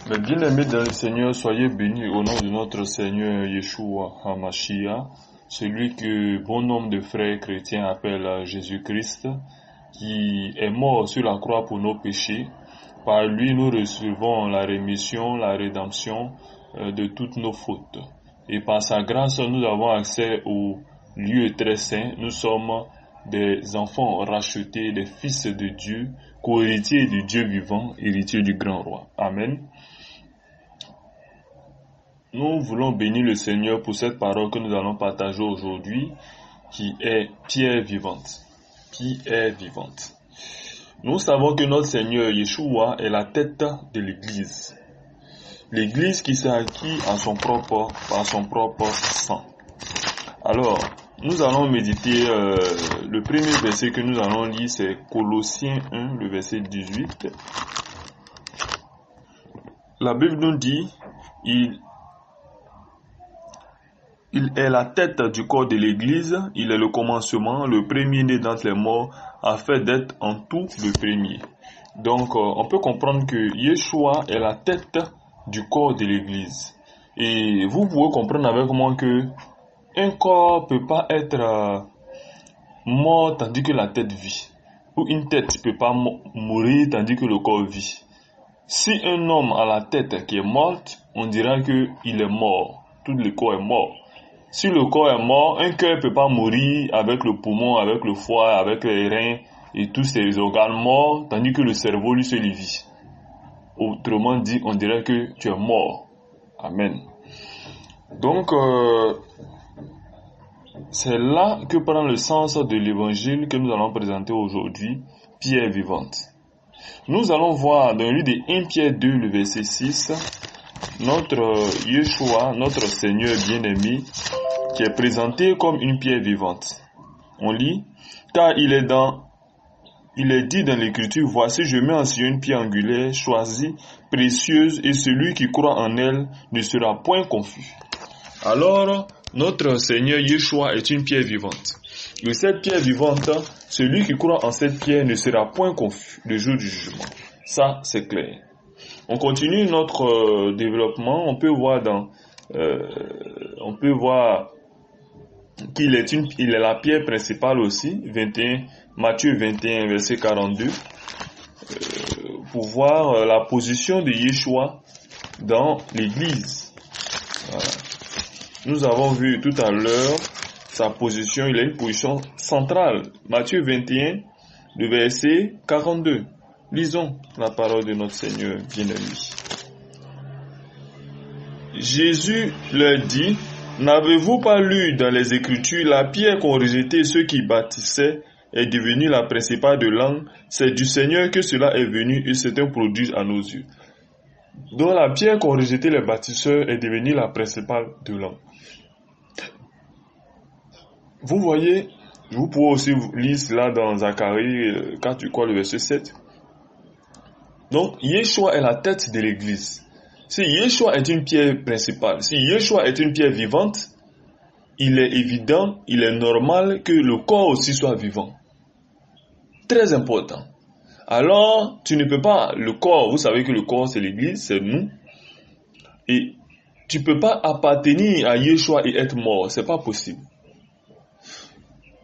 Mes bien-aimés dans le Seigneur, soyez bénis au nom de notre Seigneur Yeshua HaMashiach, celui que bon nombre de frères chrétiens appellent Jésus-Christ, qui est mort sur la croix pour nos péchés. Par lui, nous recevons la rémission, la rédemption de toutes nos fautes. Et par sa grâce, nous avons accès au lieu très saint. Nous sommes des enfants rachetés, des fils de Dieu, co-héritiers du Dieu vivant, héritiers du grand roi. Amen. Nous voulons bénir le Seigneur pour cette parole que nous allons partager aujourd'hui, qui est pierre vivante. Pierre vivante. Nous savons que notre Seigneur Yeshua est la tête de l'Église. L'Église qui s'est acquise par son propre sang. Alors, nous allons méditer, le premier verset que nous allons lire, c'est Colossiens 1, le verset 18. La Bible nous dit, il est la tête du corps de l'Église, il est le commencement, le premier-né d'entre les morts, afin d'être en tout le premier. Donc, on peut comprendre que Yeshua est la tête du corps de l'Église. Et vous pouvez comprendre avec moi que un corps peut pas être mort tandis que la tête vit. Ou une tête peut pas mourir tandis que le corps vit. Si un homme a la tête qui est morte, on dira que il est mort. Tout le corps est mort. Si le corps est mort, un cœur ne peut pas mourir avec le poumon, avec le foie, avec les reins et tous ces organes morts, tandis que le cerveau lui seul vit. Autrement dit, on dirait que tu es mort. Amen. Donc, c'est là que prend le sens de l'évangile que nous allons présenter aujourd'hui, pierre vivante. Nous allons voir dans le livre de 1 Pierre 2, le verset 6, notre Yeshua, notre Seigneur bien-aimé, qui est présenté comme une pierre vivante. On lit, car il est dit dans l'Écriture, voici je mets en Sion une pierre angulaire, choisie, précieuse, et celui qui croit en elle ne sera point confus. Alors, notre Seigneur Yeshua est une pierre vivante. Et cette pierre vivante, celui qui croit en cette pierre ne sera point confus le jour du jugement. Ça, c'est clair. On continue notre développement. On peut voir qu'il est la pierre principale aussi, Matthieu 21, verset 42, pour voir la position de Yeshua dans l'Église. Voilà. Nous avons vu tout à l'heure sa position, il a une position centrale. Matthieu 21, le verset 42. Lisons la parole de notre Seigneur bien-aimé. Jésus leur dit, n'avez-vous pas lu dans les Écritures, la pierre qu'ont rejetée ceux qui bâtissaient est devenue la principale de l'angle, c'est du Seigneur que cela est venu et c'est un prodige à nos yeux. Donc la pierre qu'ont rejetée les bâtisseurs est devenue la principale de l'angle. Vous voyez, vous pouvez aussi lire cela dans Zacharie 4, le verset 7. Donc Yeshua est la tête de l'Église. Si Yeshua est une pierre principale, si Yeshua est une pierre vivante, il est évident, il est normal que le corps aussi soit vivant. Très important. Alors, tu ne peux pas, le corps, vous savez que le corps c'est l'Église, c'est nous, et tu ne peux pas appartenir à Yeshua et être mort, c'est pas possible.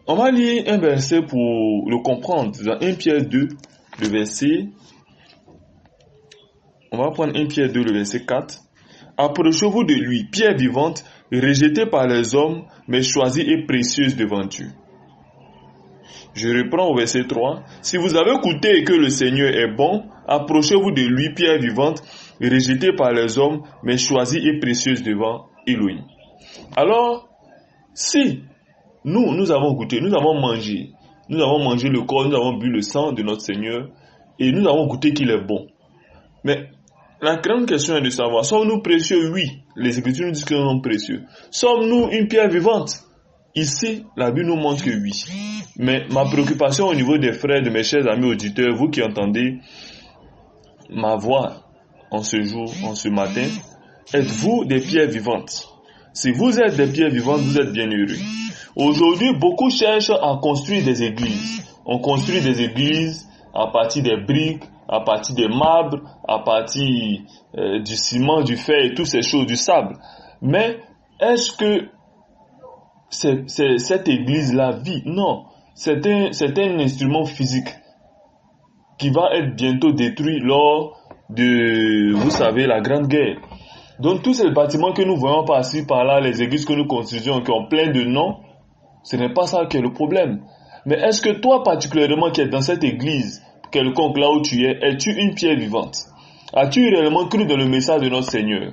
On va lire un verset pour le comprendre, dans 1 Pierre 2, le verset. On va prendre 1 Pierre 2, le verset 4. Approchez-vous de lui, pierre vivante, rejetée par les hommes, mais choisie et précieuse devant Dieu. Je reprends au verset 3. Si vous avez écouté que le Seigneur est bon, approchez-vous de lui, pierre vivante, rejetée par les hommes, mais choisie et précieuse devant Elohim. Alors, si nous avons goûté, nous avons mangé le corps, nous avons bu le sang de notre Seigneur, et nous avons goûté qu'il est bon. Mais la grande question est de savoir, sommes-nous précieux? Oui, les Écritures nous disent que nous sommes précieux. Sommes-nous une pierre vivante? Ici, la Bible nous montre que oui. Mais ma préoccupation au niveau des frères, de mes chers amis auditeurs, vous qui entendez ma voix en ce jour, en ce matin, êtes-vous des pierres vivantes? Si vous êtes des pierres vivantes, vous êtes bien heureux. Aujourd'hui, beaucoup cherchent à construire des églises. On construit des églises à partir des briques, à partir des marbres, à partir du ciment, du fer et toutes ces choses, du sable. Mais est-ce que cette église-là vit? Non, c'est un instrument physique qui va être bientôt détruit lors de, vous savez, la Grande Guerre. Donc tous ces bâtiments que nous voyons par-ci, par-là, les églises que nous construisons, qui ont plein de noms, ce n'est pas ça qui est le problème. Mais est-ce que toi particulièrement qui es dans cette église, quelconque là où tu es-tu une pierre vivante? As-tu réellement cru dans le message de notre Seigneur?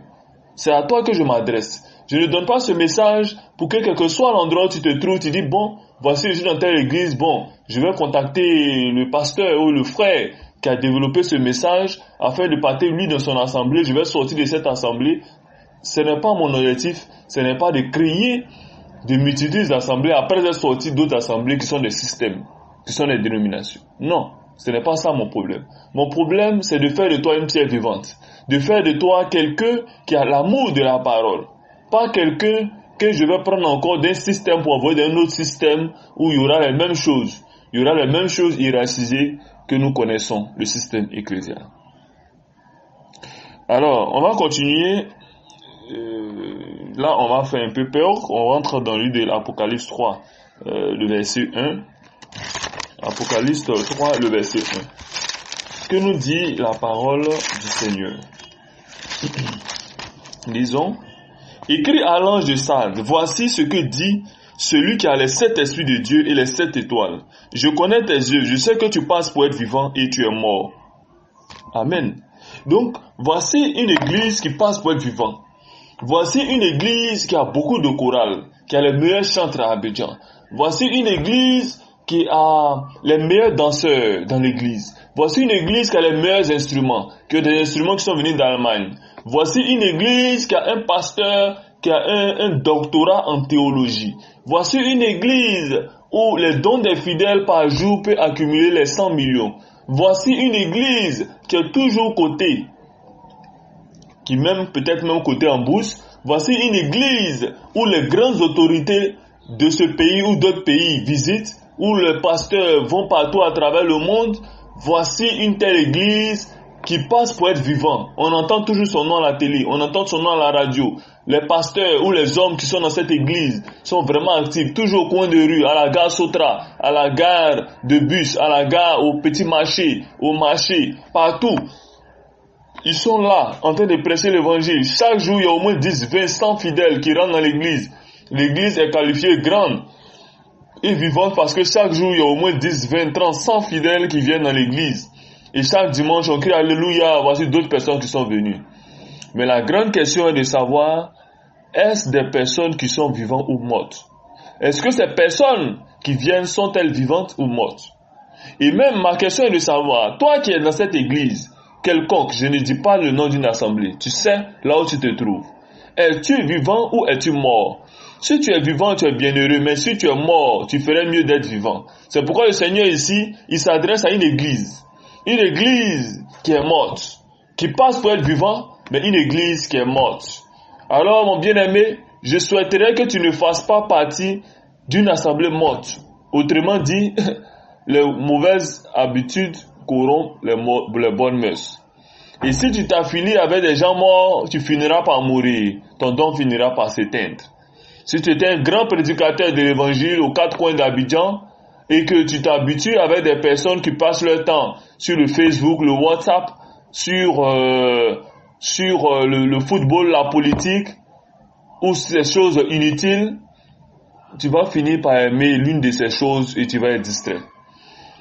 C'est à toi que je m'adresse. Je ne donne pas ce message pour que quel que soit l'endroit où tu te trouves, tu dis, bon, voici je suis dans telle église, bon, je vais contacter le pasteur ou le frère qui a développé ce message afin de partir lui dans son assemblée, je vais sortir de cette assemblée. Ce n'est pas mon objectif, ce n'est pas de créer de multitudes d'assemblées après être sorti d'autres assemblées qui sont des systèmes, qui sont des dénominations. Non, ce n'est pas ça mon problème. Mon problème, c'est de faire de toi une pierre vivante, de faire de toi quelqu'un qui a l'amour de la parole, pas quelqu'un que je vais prendre encore d'un système pour envoyer dans un autre système où il y aura les mêmes choses. Il y aura les mêmes choses hiérarchisées que nous connaissons, le système ecclésial. Alors, on va continuer. Là, on va faire un peu peur. On rentre dans le livre de l'Apocalypse 3, le verset 1. Apocalypse 3, le verset 1. Que nous dit la parole du Seigneur? Disons, écrit à l'ange de Sardes, voici ce que dit celui qui a les 7 esprits de Dieu et les 7 étoiles. Je connais tes yeux, je sais que tu passes pour être vivant et tu es mort. Amen. Donc, voici une église qui passe pour être vivant. Voici une église qui a beaucoup de chorales, qui a les meilleurs chantres à Abidjan. Voici une église qui a les meilleurs danseurs dans l'église. Voici une église qui a les meilleurs instruments, qui a des instruments qui sont venus d'Allemagne. Voici une église qui a un pasteur qui a un doctorat en théologie. Voici une église où les dons des fidèles par jour peuvent accumuler les 100 millions. Voici une église qui est toujours cotée, qui même peut-être même cotée en bourse. Voici une église où les grandes autorités de ce pays ou d'autres pays visitent, où les pasteurs vont partout à travers le monde. Voici une telle église qui passe pour être vivant. On entend toujours son nom à la télé, on entend son nom à la radio. Les pasteurs ou les hommes qui sont dans cette église sont vraiment actifs, toujours au coin de rue, à la gare Sotra, à la gare de bus, à la gare, au petit marché, au marché, partout. Ils sont là, en train de prêcher l'évangile. Chaque jour, il y a au moins 10, 20, 100 fidèles qui rentrent dans l'église. L'église est qualifiée grande et vivante parce que chaque jour, il y a au moins 10, 20, 30, 100 fidèles qui viennent dans l'église. Et chaque dimanche, on crie Alléluia, voici d'autres personnes qui sont venues. Mais la grande question est de savoir, est-ce des personnes qui sont vivantes ou mortes? Est-ce que ces personnes qui viennent sont-elles vivantes ou mortes? Et même ma question est de savoir, toi qui es dans cette église, quelconque, je ne dis pas le nom d'une assemblée, tu sais là où tu te trouves. Es-tu vivant ou es-tu mort? Si tu es vivant, tu es bienheureux, mais si tu es mort, tu ferais mieux d'être vivant. C'est pourquoi le Seigneur ici, il s'adresse à une église qui est morte, qui passe pour être vivant, mais une église qui est morte. Alors, mon bien-aimé, je souhaiterais que tu ne fasses pas partie d'une assemblée morte. Autrement dit, les mauvaises habitudes corrompent les bonnes mœurs. Et si tu t'affilis avec des gens morts, tu finiras par mourir. Ton don finira par s'éteindre. Si tu étais un grand prédicateur de l'évangile aux 4 coins d'Abidjan et que tu t'habitues avec des personnes qui passent leur temps sur le Facebook, le WhatsApp, sur le football, la politique ou ces choses inutiles, tu vas finir par aimer l'une de ces choses et tu vas être distrait.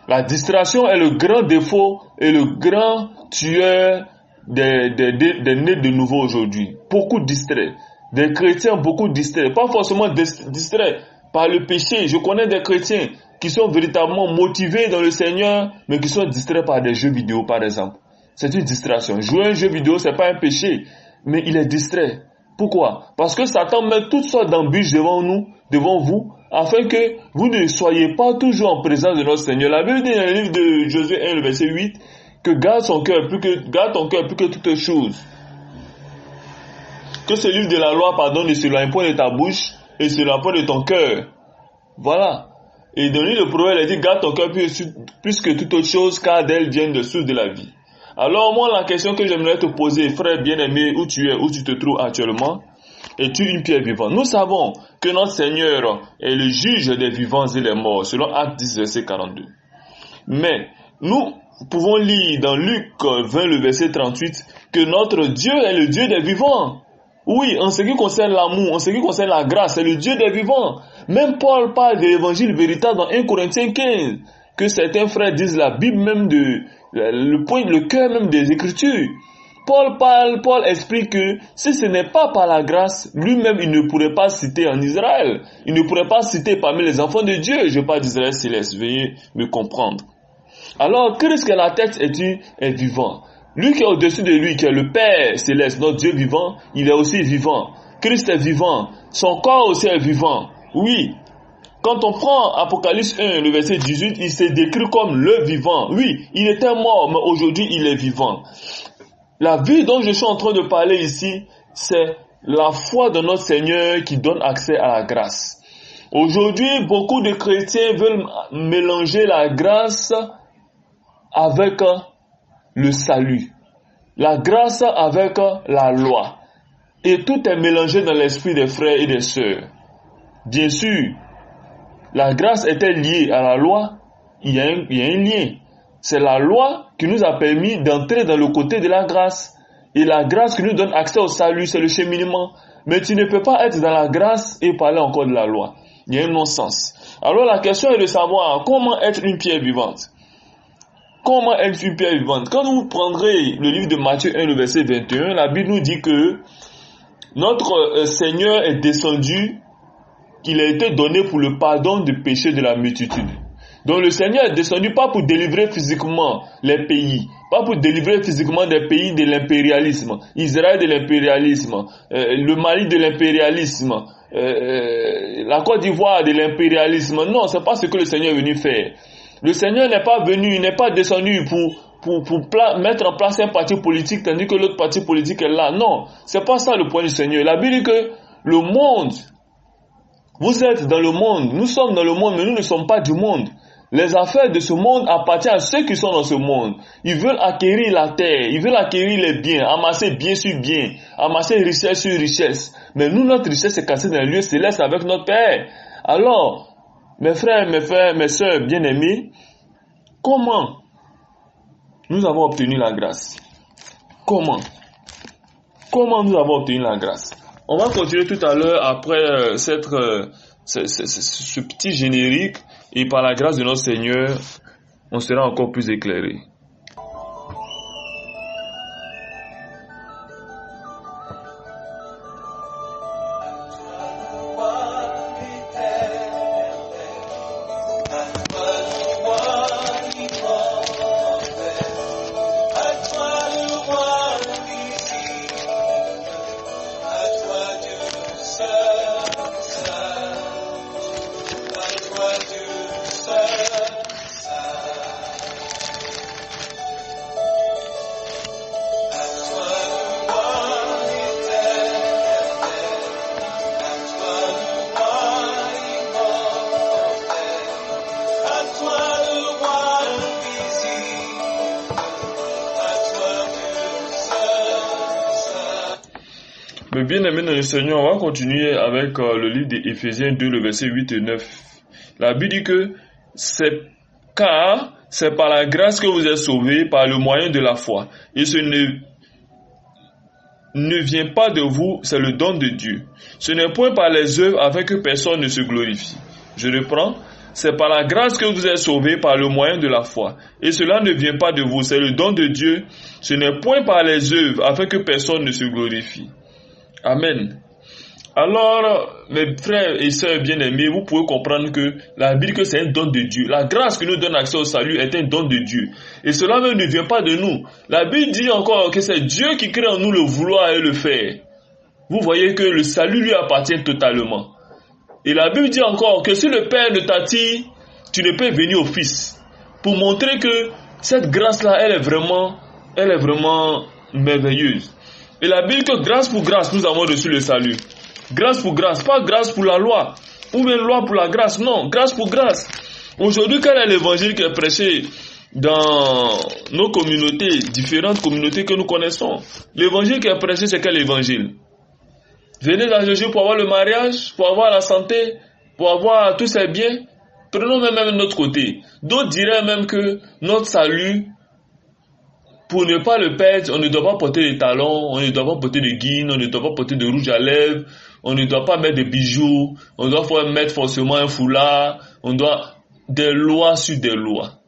La distraction est le grand défaut et le grand tueur des nés de nouveau aujourd'hui. Beaucoup distraits. Des chrétiens beaucoup distraits. Pas forcément distraits par le péché. Je connais des chrétiens qui sont véritablement motivés dans le Seigneur, mais qui sont distraits par des jeux vidéo, par exemple. C'est une distraction. Jouer un jeu vidéo, c'est pas un péché, mais il est distrait. Pourquoi? Parce que Satan met toutes sortes d'embûches devant vous, afin que vous ne soyez pas toujours en présence de notre Seigneur. La Bible dit dans le livre de Josué 1, le verset 8, que garde ton cœur plus que toutes choses. Que ce livre de la loi, ne s'éloigne point de ta bouche et s'éloigne point de ton cœur. Voilà. Et dans le livre de Proverbes, il dit, garde ton cœur plus que toute autre chose, car d'elle viennent de sources de la vie. Alors moi, la question que j'aimerais te poser, frère bien-aimé, où tu es, où tu te trouves actuellement, es-tu une pierre vivante? Nous savons que notre Seigneur est le juge des vivants et des morts, selon Actes 10, verset 42. Mais nous pouvons lire dans Luc 20, le verset 38, que notre Dieu est le Dieu des vivants. Oui, en ce qui concerne l'amour, en ce qui concerne la grâce, c'est le Dieu des vivants. Même Paul parle de l'évangile véritable dans 1 Corinthiens 15, que certains frères disent la Bible même le cœur même des Écritures. Paul explique que si ce n'est pas par la grâce, lui-même il ne pourrait pas citer en Israël. Il ne pourrait pas citer parmi les enfants de Dieu. Je parle d'Israël céleste, veuillez me comprendre. Alors, Christ qui est la tête est vivant. Lui qui est au-dessus de lui, qui est le Père céleste, notre Dieu vivant, il est aussi vivant. Christ est vivant. Son corps aussi est vivant. Oui. Quand on prend Apocalypse 1, le verset 18, il s'est décrit comme le vivant. Oui, il était mort, mais aujourd'hui il est vivant. La vie dont je suis en train de parler ici, c'est la foi de notre Seigneur qui donne accès à la grâce. Aujourd'hui, beaucoup de chrétiens veulent mélanger la grâce avec le salut, la grâce avec la loi. Et tout est mélangé dans l'esprit des frères et des sœurs. Bien sûr, la grâce était liée à la loi, il y a un lien. C'est la loi qui nous a permis d'entrer dans le côté de la grâce. Et la grâce qui nous donne accès au salut, c'est le cheminement. Mais tu ne peux pas être dans la grâce et parler encore de la loi. Il y a un non-sens. Alors la question est de savoir comment être une pierre vivante. Comment être une pierre vivante? Quand vous prendrez le livre de Matthieu 1, le verset 21, la Bible nous dit que notre Seigneur est descendu, qu'il a été donné pour le pardon des péchés de la multitude. Donc le Seigneur est descendu pas pour délivrer physiquement les pays, pas pour délivrer physiquement des pays de l'impérialisme, Israël de l'impérialisme, le Mali de l'impérialisme, la Côte d'Ivoire de l'impérialisme. Non, c'est pas ce que le Seigneur est venu faire. Le Seigneur n'est pas venu, il n'est pas descendu pour mettre en place un parti politique tandis que l'autre parti politique est là. Non, c'est pas ça le point du Seigneur. La Bible dit que le monde, vous êtes dans le monde, nous sommes dans le monde, mais nous ne sommes pas du monde. Les affaires de ce monde appartiennent à ceux qui sont dans ce monde. Ils veulent acquérir la terre, ils veulent acquérir les biens, amasser bien sur bien, amasser richesse sur richesse. Mais nous, notre richesse est cassée dans les lieux célestes avec notre Père. Alors, mes frères, mes sœurs bien-aimés, comment nous avons obtenu la grâce? Comment nous avons obtenu la grâce? On va continuer tout à l'heure après ce petit générique. Et par la grâce de notre Seigneur, on sera encore plus éclairé. Bien-aimés dans le Seigneur, on va continuer avec le livre d'Éphésiens 2, le verset 8 et 9. La Bible dit que c'est par la grâce que vous êtes sauvés par le moyen de la foi. Et ce ne vient pas de vous, c'est le don de Dieu. Ce n'est point par les œuvres afin que personne ne se glorifie. Je reprends. C'est par la grâce que vous êtes sauvés par le moyen de la foi. Et cela ne vient pas de vous, c'est le don de Dieu. Ce n'est point par les œuvres afin que personne ne se glorifie. Amen. Alors, mes frères et sœurs bien-aimés, vous pouvez comprendre que la Bible, que c'est un don de Dieu. La grâce qui nous donne accès au salut est un don de Dieu. Et cela même ne vient pas de nous. La Bible dit encore que c'est Dieu qui crée en nous le vouloir et le faire. Vous voyez que le salut lui appartient totalement. Et la Bible dit encore que si le Père ne t'attire, tu ne peux venir au Fils. Pour montrer que cette grâce-là, elle est vraiment merveilleuse. Et la Bible dit que grâce pour grâce, nous avons reçu le salut. Grâce pour grâce, pas grâce pour la loi, ou bien loi pour la grâce, non, grâce pour grâce. Aujourd'hui, quel est l'évangile qui est prêché dans nos communautés, différentes communautés que nous connaissons. L'évangile qui est prêché, c'est quel évangile? Venez dans Jésus pour avoir le mariage, pour avoir la santé, pour avoir tous ces biens. Prenons même de notre côté. D'autres diraient même que notre salut, pour ne pas le perdre, on ne doit pas porter des talons, on ne doit pas porter de guines, on ne doit pas porter de rouge à lèvres, on ne doit pas mettre de bijoux, on doit mettre forcément un foulard, on doit des lois sur des lois.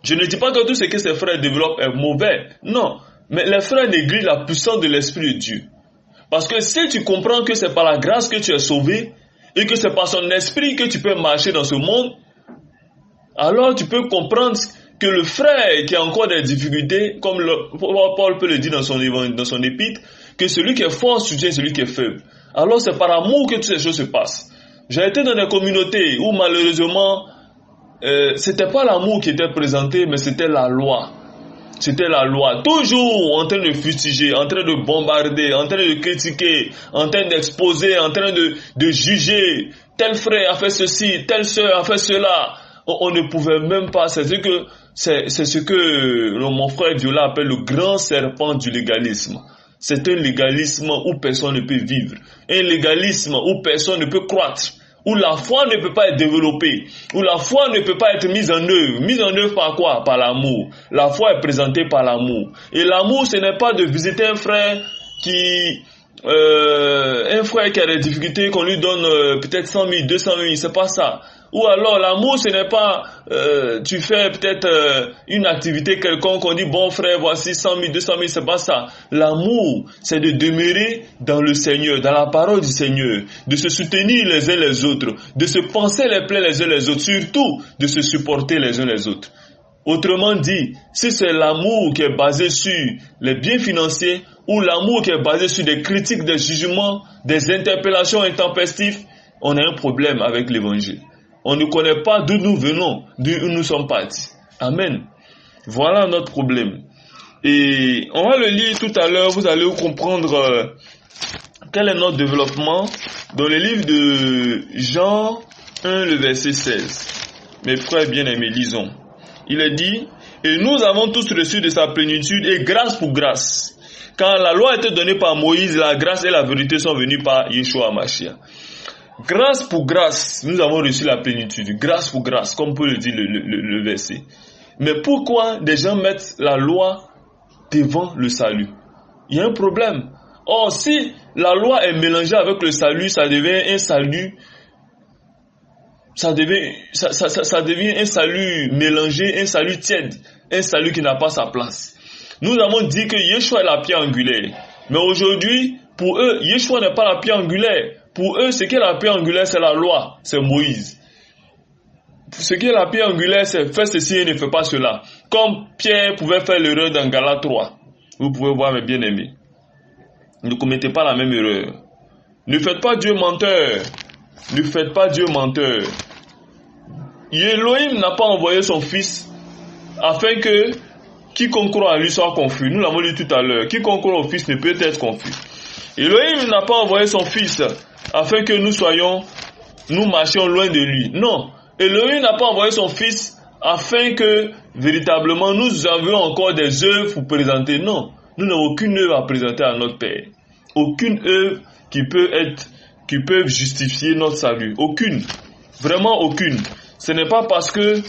Je ne dis pas que tout ce que ces frères développent est mauvais, non, mais les frères négligent la puissance de l'Esprit de Dieu. Parce que si tu comprends que c'est par la grâce que tu es sauvé, et que c'est par son esprit que tu peux marcher dans ce monde, alors tu peux comprendre que le frère qui a encore des difficultés, comme Paul peut le dire dans son épître, que celui qui est fort soutient celui qui est faible. Alors c'est par amour que toutes ces choses se passent. J'ai été dans des communautés où malheureusement, c'était pas l'amour qui était présenté, mais c'était la loi. C'était la loi. Toujours en train de fustiger, en train de bombarder, en train de critiquer, en train d'exposer, en train de juger. Tel frère a fait ceci, telle sœur a fait cela. On ne pouvait même pas. C'est ce que mon frère Viola appelle le grand serpent du légalisme. C'est un légalisme où personne ne peut vivre. Un légalisme où personne ne peut croître. Où la foi ne peut pas être développée, où la foi ne peut pas être mise en œuvre. Mise en œuvre par quoi? Par l'amour. La foi est présentée par l'amour. Et l'amour, ce n'est pas de visiter un frère qui a des difficultés, qu'on lui donne peut-être 100 000, 200 000, c'est pas ça. Ou alors l'amour, ce n'est pas, tu fais peut-être une activité quelconque, on dit bon frère, voici 100 000, 200 000, c'est pas ça. L'amour, c'est de demeurer dans le Seigneur, dans la parole du Seigneur, de se soutenir les uns les autres, de se penser les plaies les uns les autres, surtout de se supporter les uns les autres. Autrement dit, si c'est l'amour qui est basé sur les biens financiers, ou l'amour qui est basé sur des critiques, des jugements, des interpellations intempestives, on a un problème avec l'évangile. On ne connaît pas d'où nous venons, d'où nous sommes partis. Amen. Voilà notre problème. Et on va le lire tout à l'heure, vous allez comprendre quel est notre développement dans le livre de Jean 1, le verset 16. Mes frères bien-aimés, lisons. Il est dit, « Et nous avons tous reçu de sa plénitude et grâce pour grâce. Quand la loi a été donnée par Moïse, la grâce et la vérité sont venues par Yeshua Mashiach. » Grâce pour grâce, nous avons reçu la plénitude. Grâce pour grâce, comme peut le dire le verset. Mais pourquoi des gens mettent la loi devant le salut? Il y a un problème. Or, si la loi est mélangée avec le salut, ça devient un salut. Ça devient un salut mélangé, un salut tiède, un salut qui n'a pas sa place. Nous avons dit que Yeshua est la pierre angulaire. Mais aujourd'hui, pour eux, Yeshua n'est pas la pierre angulaire. Pour eux, ce qui est la pierre angulaire, c'est la loi, c'est Moïse. Ce qui est la pierre angulaire, c'est fais ceci et ne fais pas cela. Comme Pierre pouvait faire l'erreur dans Galates 3. Vous pouvez voir, mes bien-aimés. Ne commettez pas la même erreur. Ne faites pas Dieu menteur. Ne faites pas Dieu menteur. Elohim n'a pas envoyé son fils afin que quiconque croit à lui soit confus. Nous l'avons lu tout à l'heure. Quiconque croit au fils ne peut être confus. Elohim n'a pas envoyé son fils afin que nous marchions loin de lui. Non. Elohim n'a pas envoyé son fils afin que véritablement nous avions encore des œuvres pour présenter. Non. Nous n'avons aucune œuvre à présenter à notre Père. Aucune œuvre qui peut justifier notre salut. Aucune. Vraiment aucune. Ce n'est pas parce que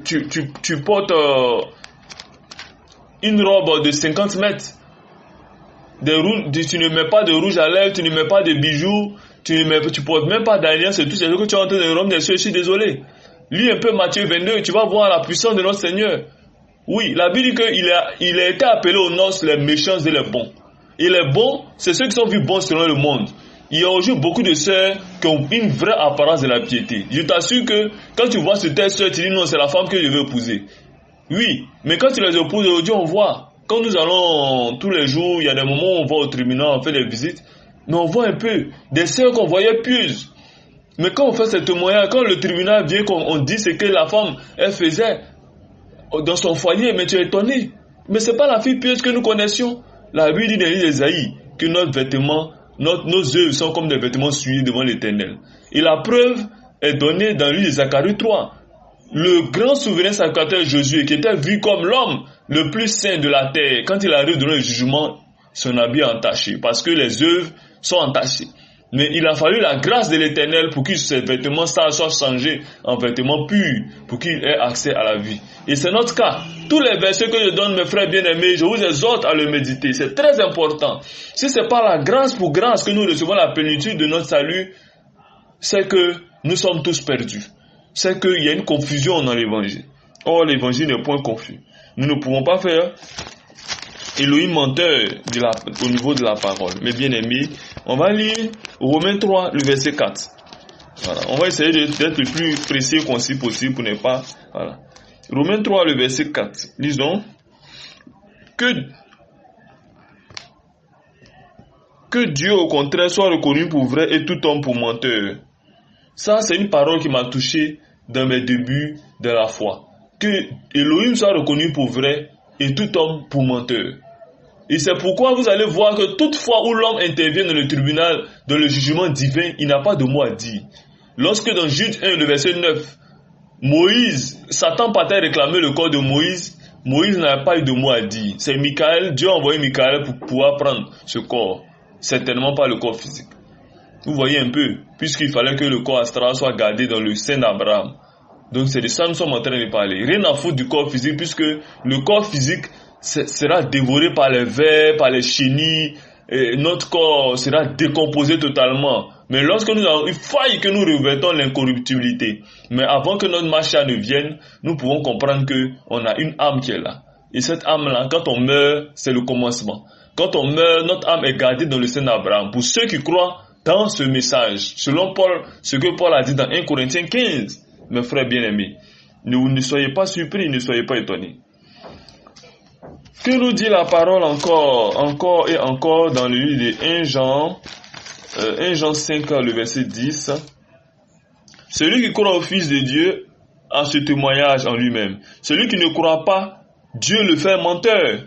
tu portes une robe de 50 mètres. Tu ne mets pas de rouge à lèvres, tu ne mets pas de bijoux, tu portes même pas d'alliance et tout, c'est ce que tu es en train de rendre des cieux. Je suis désolé. Lis un peu Matthieu 22, tu vas voir la puissance de notre Seigneur. Oui, la Bible dit qu'il a été appelé aux noces les méchants et les bons. Et les bons, c'est ceux qui sont vus bons selon le monde. Il y a aujourd'hui beaucoup de sœurs qui ont une vraie apparence de la piété. Je t'assure que quand tu vois ce texte, tu dis non, c'est la femme que je veux épouser. Oui, mais quand tu les épouses aujourd'hui, on voit. Quand nous allons tous les jours, il y a des moments où on va au tribunal, on fait des visites, mais on voit un peu des sœurs qu'on voyait pieuses. Mais quand on fait ce témoignage, quand le tribunal vient, qu'on dit ce que la femme, elle faisait dans son foyer, mais tu es étonné. Mais c'est pas la fille pieuse que nous connaissions. La Bible dit dans l'Ésaïe que nos œuvres sont comme des vêtements souillés devant l'Éternel. Et la preuve est donnée dans l'île de Zacharie 3. le grand souverain sacrificateur Josué, qui était vu comme l'homme le plus saint de la terre, quand il arrive devant le jugement, son habit est entaché, parce que les œuvres sont entachées. Mais il a fallu la grâce de l'Éternel pour que ses vêtements soient changés en vêtements purs, pour qu'il ait accès à la vie. Et c'est notre cas. Tous les versets que je donne, mes frères bien-aimés, je vous exhorte à le méditer. C'est très important. Si c'est par la grâce pour grâce que nous recevons la plénitude de notre salut, c'est que nous sommes tous perdus. C'est qu'il y a une confusion dans l'évangile. Or, l'évangile n'est point confus. Nous ne pouvons pas faire Elohim menteur au niveau de la parole. Mais bien aimés, on va lire Romains 3, le verset 4. Voilà. On va essayer d'être le plus précis et concis possible pour ne pas... Voilà. Romains 3, le verset 4. Lisons. Que Dieu, au contraire, soit reconnu pour vrai et tout homme pour menteur. Ça, c'est une parole qui m'a touché dans mes débuts de la foi. Que Elohim soit reconnu pour vrai et tout homme pour menteur. Et c'est pourquoi vous allez voir que toute fois où l'homme intervient dans le tribunal, dans le jugement divin, il n'a pas de mot à dire. Lorsque dans Jude 1, le verset 9, Satan partait réclamer le corps de Moïse, Moïse n'avait pas eu de mot à dire. C'est Michaël, Dieu a envoyé Michaël pour pouvoir prendre ce corps. Certainement pas le corps physique. Vous voyez un peu, puisqu'il fallait que le corps astral soit gardé dans le sein d'Abraham. Donc c'est de ça que nous sommes en train de parler. Rien à foutre du corps physique, puisque le corps physique sera dévoré par les vers, par les chenilles, et notre corps sera décomposé totalement. Mais lorsque nous avons, il faille que nous revêtons l'incorruptibilité. Mais avant que notre Mashiach ne vienne, nous pouvons comprendre que on a une âme qui est là. Et cette âme-là, quand on meurt, c'est le commencement. Quand on meurt, notre âme est gardée dans le sein d'Abraham. Pour ceux qui croient dans ce message, selon Paul, ce que Paul a dit dans 1 Corinthiens 15, mes frères bien-aimés, ne soyez pas surpris, ne soyez pas étonnés. Que nous dit la parole encore et encore dans le livre de 1 Jean 5, le verset 10. Celui qui croit au Fils de Dieu a ce témoignage en lui-même. Celui qui ne croit pas, Dieu le fait menteur,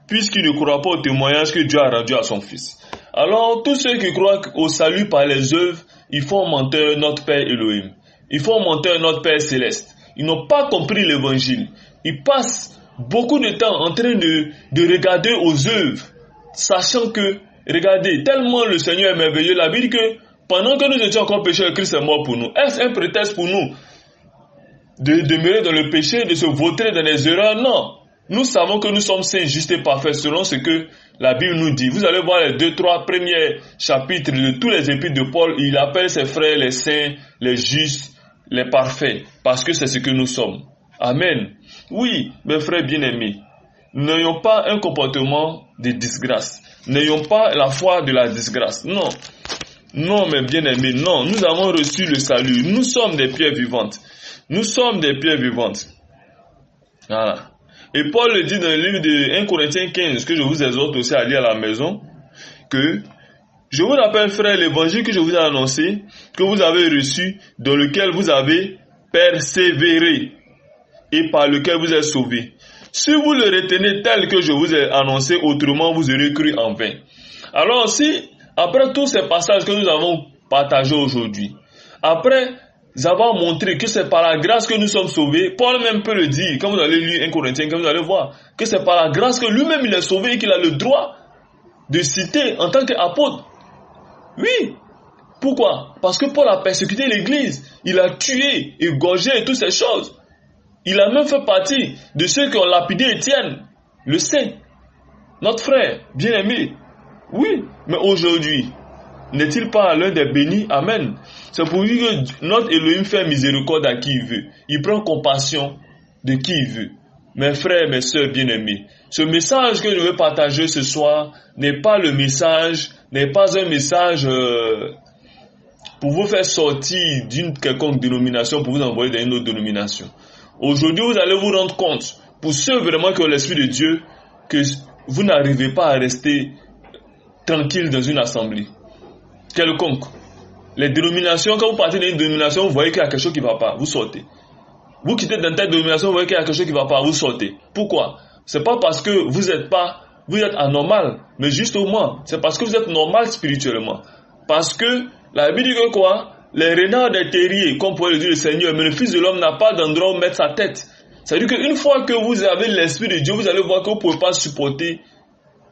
puisqu'il ne croit pas au témoignage que Dieu a rendu à son Fils. Alors, tous ceux qui croient au salut par les œuvres, ils font menteur notre Père Elohim. Ils font menteur notre Père Céleste. Ils n'ont pas compris l'évangile. Ils passent beaucoup de temps en train de regarder aux œuvres, sachant que, regardez, tellement le Seigneur est merveilleux, la Bible dit que pendant que nous étions encore pécheurs, Christ est mort pour nous. Est-ce un prétexte pour nous de demeurer dans le péché, de se vautrer dans les erreurs? Non. Nous savons que nous sommes saints, justes et parfaits selon ce que la Bible nous dit. Vous allez voir les 2-3 premiers chapitres de tous les épîtres de Paul. Il appelle ses frères les saints, les justes, les parfaits, parce que c'est ce que nous sommes. Amen. Oui, mes frères bien-aimés, n'ayons pas un comportement de disgrâce. N'ayons pas la foi de la disgrâce. Non. Non, mes bien-aimés, non. Nous avons reçu le salut. Nous sommes des pierres vivantes. Nous sommes des pierres vivantes. Voilà. Et Paul le dit dans le livre de 1 Corinthiens 15, que je vous exhorte aussi à lire à la maison, que je vous rappelle, frère, l'évangile que je vous ai annoncé, que vous avez reçu, dans lequel vous avez persévéré et par lequel vous êtes sauvés. Si vous le retenez tel que je vous ai annoncé, autrement vous aurez cru en vain. Alors si, après tous ces passages que nous avons partagés aujourd'hui, après avoir montré que c'est par la grâce que nous sommes sauvés, Paul même peut le dire, quand vous allez lire 1 Corinthiens, quand vous allez voir, que c'est par la grâce que lui-même il est sauvé et qu'il a le droit de citer en tant qu'apôtre. Oui. Pourquoi? Parce que Paul a persécuté l'église, il a tué, égorgé et toutes ces choses. Il a même fait partie de ceux qui ont lapidé Étienne, le saint, notre frère, bien-aimé. Oui, mais aujourd'hui, n'est-il pas l'un des bénis? Amen. C'est pour dire que notre Elohim fait miséricorde à qui il veut. Il prend compassion de qui il veut. Mes frères, mes sœurs bien-aimés, ce message que je veux partager ce soir n'est pas un message pour vous faire sortir d'une quelconque dénomination, pour vous envoyer dans une autre dénomination. Aujourd'hui, vous allez vous rendre compte, pour ceux vraiment qui ont l'Esprit de Dieu, que vous n'arrivez pas à rester tranquille dans une assemblée quelconque. Les dénominations, quand vous partez d'une dénomination, vous voyez qu'il y a quelque chose qui ne va pas, vous sortez. Vous quittez dans telle dénomination, vous voyez qu'il y a quelque chose qui ne va pas, vous sortez. Pourquoi? C'est pas parce que vous êtes anormal, mais justement, c'est parce que vous êtes normal spirituellement. Parce que la Bible dit que quoi? les renards des terriers, comme pourrait le dire le Seigneur, mais le Fils de l'homme n'a pas d'endroit où mettre sa tête. C'est-à-dire qu'une fois que vous avez l'Esprit de Dieu, vous allez voir que vous ne pouvez pas supporter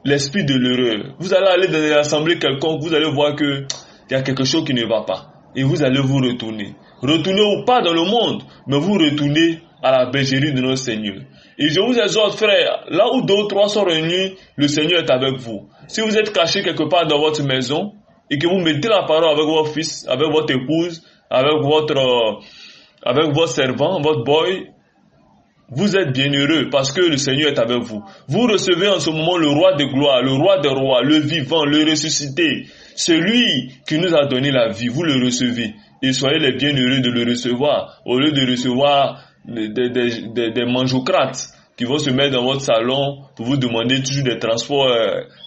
l'esprit de l'erreur. Vous allez aller dans une assemblée quelconque, vous allez voir qu'il y a quelque chose qui ne va pas. Et vous allez vous retourner. Retournez ou pas dans le monde, mais vous retournez à la bergerie de notre Seigneur. Et je vous exhorte, frère, là où 2 ou 3 sont réunis, le Seigneur est avec vous. Si vous êtes caché quelque part dans votre maison, et que vous mettez la parole avec votre fils, avec votre épouse, avec votre servant, votre boy, vous êtes bien heureux parce que le Seigneur est avec vous. Vous recevez en ce moment le roi de gloire, le roi des rois, le vivant, le ressuscité, celui qui nous a donné la vie. Vous le recevez et soyez les bienheureux de le recevoir au lieu de recevoir des mangeocrates qui vont se mettre dans votre salon pour vous demander toujours des transports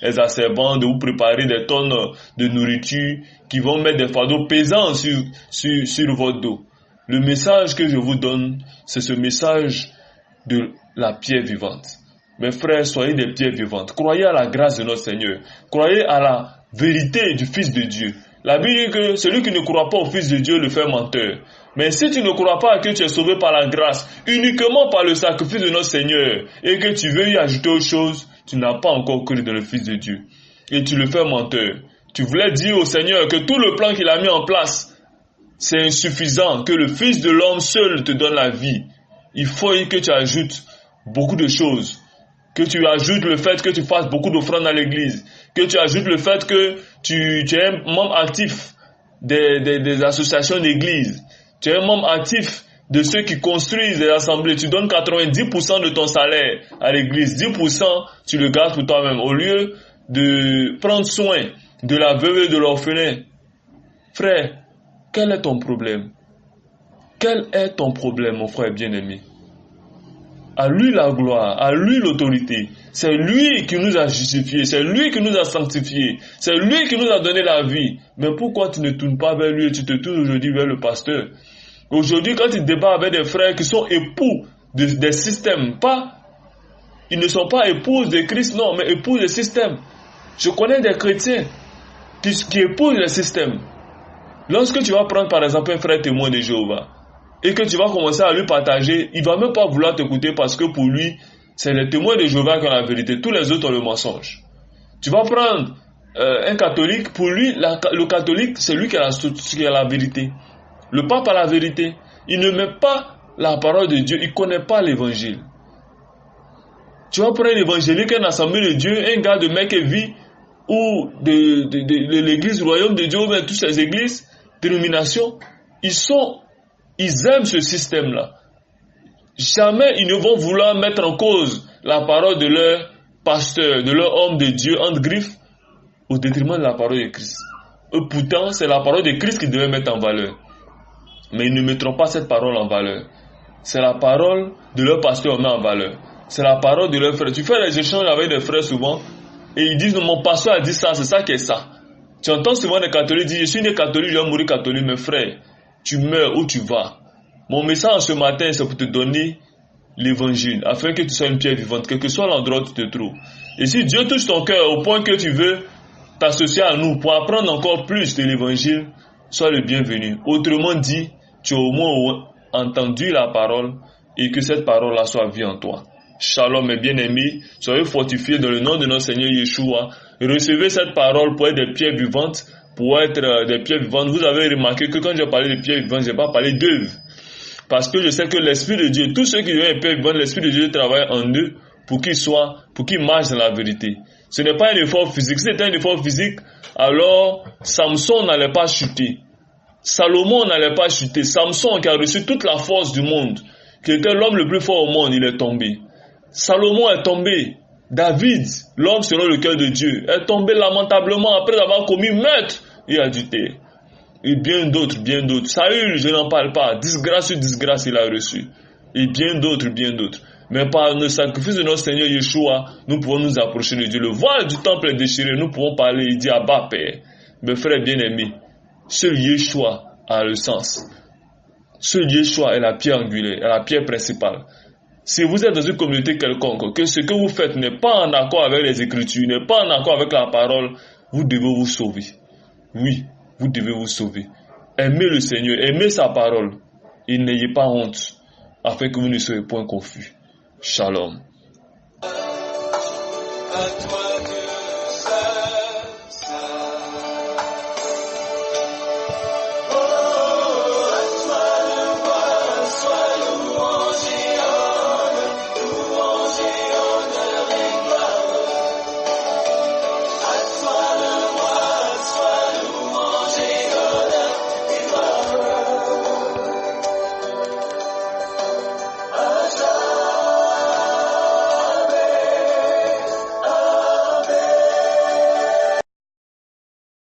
exacerbants, de vous préparer des tonnes de nourriture, qui vont mettre des fardeaux pesants sur votre dos. Le message que je vous donne, c'est ce message de la pierre vivante. Mes frères, soyez des pierres vivantes. Croyez à la grâce de notre Seigneur. Croyez à la vérité du Fils de Dieu. La Bible dit que celui qui ne croit pas au Fils de Dieu le fait menteur. Mais si tu ne crois pas que tu es sauvé par la grâce, uniquement par le sacrifice de notre Seigneur, et que tu veux y ajouter autre chose, tu n'as pas encore cru dans le Fils de Dieu. Et tu le fais menteur. Tu voulais dire au Seigneur que tout le plan qu'il a mis en place, c'est insuffisant, que le Fils de l'homme seul te donne la vie. Il faut que tu ajoutes beaucoup de choses. Que tu ajoutes le fait que tu fasses beaucoup d'offrandes à l'église. Que tu ajoutes le fait que tu es un membre actif des associations d'église. Tu es un membre actif de ceux qui construisent les assemblées. Tu donnes 90% de ton salaire à l'église. 10% tu le gardes pour toi-même. Au lieu de prendre soin de la veuve et de l'orphelin. Frère, quel est ton problème? Quel est ton problème, mon frère bien-aimé? À lui la gloire, à lui l'autorité. C'est lui qui nous a justifiés, c'est lui qui nous a sanctifiés, c'est lui qui nous a donné la vie. Mais pourquoi tu ne tournes pas vers lui et tu te tournes aujourd'hui vers le pasteur? Aujourd'hui, quand tu débats avec des frères qui sont époux des systèmes, ils ne sont pas épouses de Christ, non, mais épouses des systèmes. Je connais des chrétiens qui épousent les systèmes. Lorsque tu vas prendre par exemple un frère témoin de Jéhovah, et que tu vas commencer à lui partager, il va même pas vouloir t'écouter parce que pour lui, c'est les témoins de Jéhovah qui ont la vérité. Tous les autres ont le mensonge. Tu vas prendre un catholique, pour lui, le catholique, c'est lui qui a la vérité. Le pape a la vérité. Il ne met pas la parole de Dieu, il ne connaît pas l'évangile. Tu vas prendre un évangélique, un assemblée de Dieu, un gars de Mekevi, ou de l'église du royaume de Dieu, ou bien toutes ces églises, dénominations, ils aiment ce système-là. Jamais ils ne vont vouloir mettre en cause la parole de leur pasteur, de leur homme de Dieu, entre griffes, au détriment de la parole de Christ. Eux, pourtant, c'est la parole de Christ qu'ils devaient mettre en valeur. Mais ils ne mettront pas cette parole en valeur. C'est la parole de leur pasteur qu'on met en valeur. C'est la parole de leur frère. Tu fais des échanges avec des frères souvent, et ils disent, mon pasteur a dit ça, c'est ça qui est ça. Tu entends souvent des catholiques dire, je suis né catholique, je vais mourir catholique, mes frères. Tu meurs où tu vas. Mon message ce matin, c'est pour te donner l'évangile, afin que tu sois une pierre vivante, quel que soit l'endroit où tu te trouves. Et si Dieu touche ton cœur au point que tu veux t'associer à nous pour apprendre encore plus de l'évangile, sois le bienvenu. Autrement dit, tu as au moins entendu la parole et que cette parole-là soit vie en toi. Shalom mes bien-aimés, soyez fortifiés dans le nom de notre Seigneur Yeshua. Recevez cette parole pour être des pierres vivantes, pour être des pierres vivantes. Vous avez remarqué que quand j'ai parlé de pierres vivantes, je n'ai pas parlé d'œuvres. Parce que je sais que l'Esprit de Dieu, tous ceux qui deviennent des pierres vivantes, l'Esprit de Dieu travaille en eux pour qu'ils marchent dans la vérité. Ce n'est pas un effort physique. Si c'était un effort physique, alors Samson n'allait pas chuter. Salomon n'allait pas chuter. Samson qui a reçu toute la force du monde, qui était l'homme le plus fort au monde, il est tombé. Salomon est tombé. David, l'homme selon le cœur de Dieu, est tombé lamentablement après avoir commis meurtre et adultère. Et bien d'autres, bien d'autres. Saül, je n'en parle pas. Disgrâce sur disgrâce, il a reçu. Et bien d'autres, bien d'autres. Mais par le sacrifice de notre Seigneur Yeshua, nous pouvons nous approcher de Dieu. Le voile du temple est déchiré, nous pouvons parler et dire Abba Père. Mes frères bien-aimés, seul Yeshua a le sens. Seul Yeshua est la pierre angulaire, est la pierre principale. Si vous êtes dans une communauté quelconque, que ce que vous faites n'est pas en accord avec les Écritures, n'est pas en accord avec la parole, vous devez vous sauver. Oui, vous devez vous sauver. Aimez le Seigneur, aimez sa parole et n'ayez pas honte, afin que vous ne soyez point confus. Shalom. À toi.